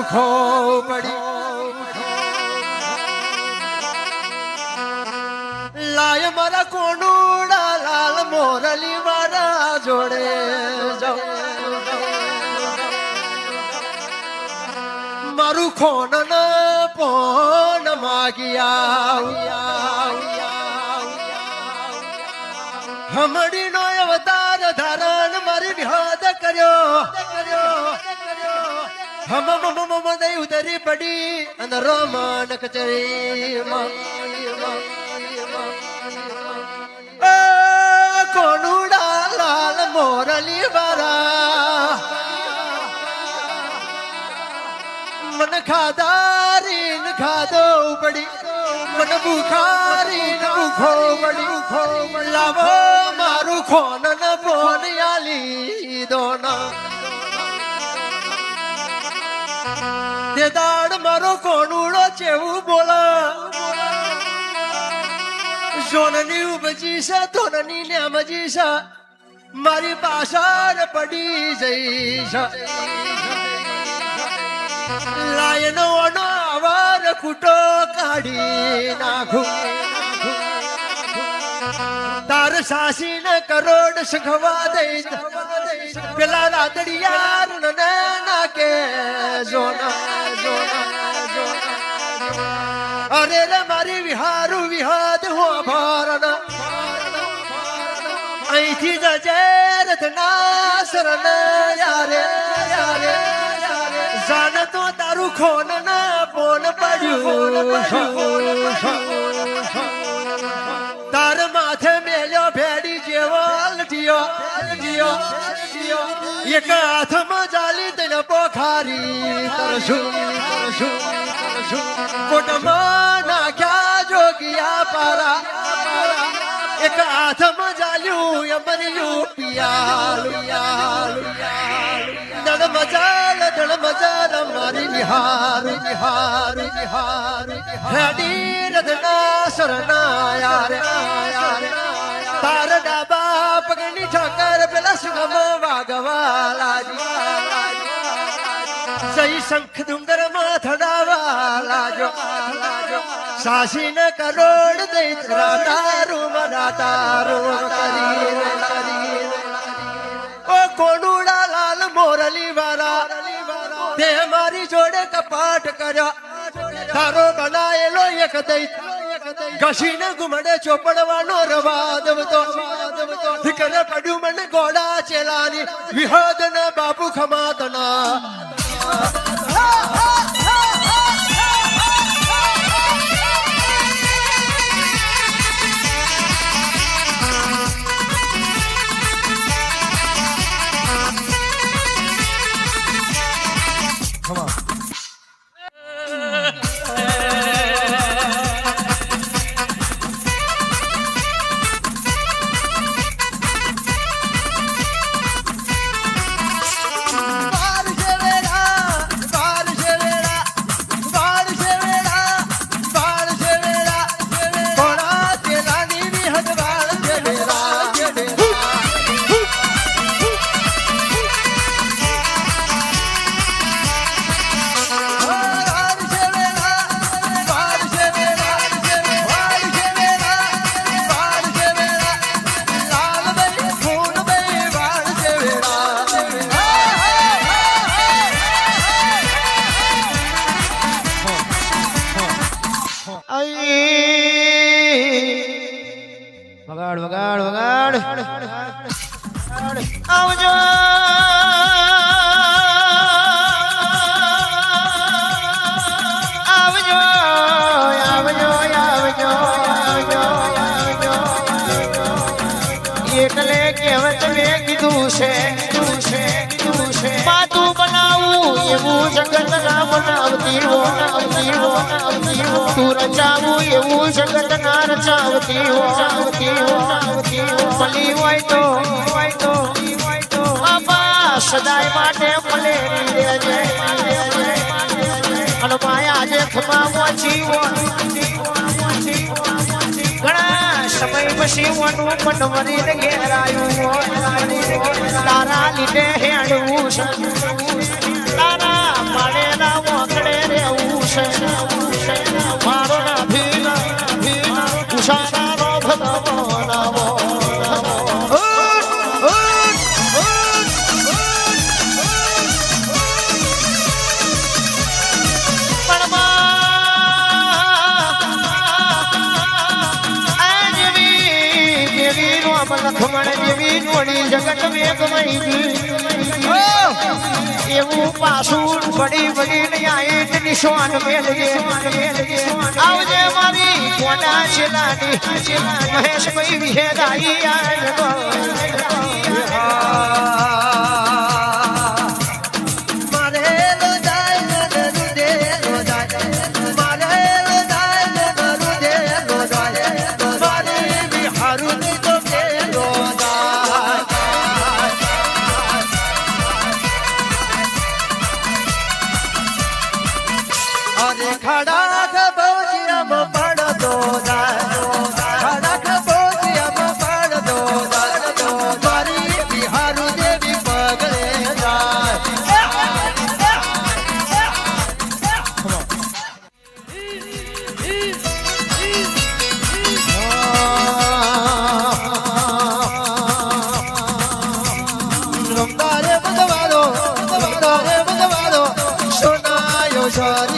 મુખો પડી લાય મારા કોનુડા લાલ મોરલી મારા જોડે મારું ખોન પોન માગિયા હમડી નો અવતાર ધારણ મારી વિહાદ કર્યો હમ દઈ ઉતરી પડી અને રોમન કચરી કોનુડા લાલ મોરલી વારા મન ખાદારી ખાધો પડી મન ભૂખારી ભૂખો પડી લાવો મારું ખોન ન ફોન આલી દોના તે દાડ મારો કોનુડો ચેવું બોલા સોનની ઉપજી છે તોનની નેમજી છે મારી પાછળ પડી જઈ છે લાયનો અવાર કૂટો કાઢી નાખું તાર સાસી ને કરોડ સખવા દઈ પેલા રાતડિયાર નાકે અરે રે મારી વિહારું વિહાદ હો ભરણ અહીંથી જજેર નાસરન યારે જાન તો તારું ખોન ના પોન પડ્યું તાર માથે મેલ્યો ભેડી જેવો લટીયો એક હાથમાં જાલી તને પોખારી તરશું કોટમાં નાખ્યા જોગિયા પારા એક હાથમાં જાલ્યું અમર્યું પિયાલું દળ મજાલ મારી વિહાર હેડી રધના શરણાયા તાર ડાબા પગની ઠોકર પેલા સુગમ વાગવાલાજી જઈ શંખ ડુંગર માં થડાવાલાજો સાસી ને કરોડ દઈ રાતારું કરી ઓ કોનુડા લાલ મોરલી વાળા તે મારી જોડે કપાટ કર્યા તારો બનાયેલો એક દઈ ઘસીને ગુમડે ચોપડવાનો રવાદ દીકરે પડ્યું મને ગોડા ચેલાની વિહદ ને બાપુ ખમાતના વગાડ આવજો એટલે કહેવત મેં કીધું છે માતું બનાવું એવું જગત ના બનાવતી હો તું રચાવું એવું જગત ના રચાવતી હો ભલી હોય તો બાપા સદાય માટે મલેરી રહેજે અને માયા જે ખમાવો જીવો ઘણા સમય પછી વનું પણ મરીને ઘેરાયું તારા લીધે હેડવું તારા પાડેલા મારો ના ભીના ઉષાનો ભગવાનાવો લખમણ જેવી જોડી જગત મેઘમઈ એવું પાછું બડી બડી આઈટ નિશાન મેલજે આવજે મારી કોના છેલાની મહેશભાઈ વિહેરાઈ ખડા ખબોચિયામ પડતો ખડા ખબોચિયામ પડતો મારી બિહારુ દેવી પગલે રમદારે બધવારો સોનાયો સારી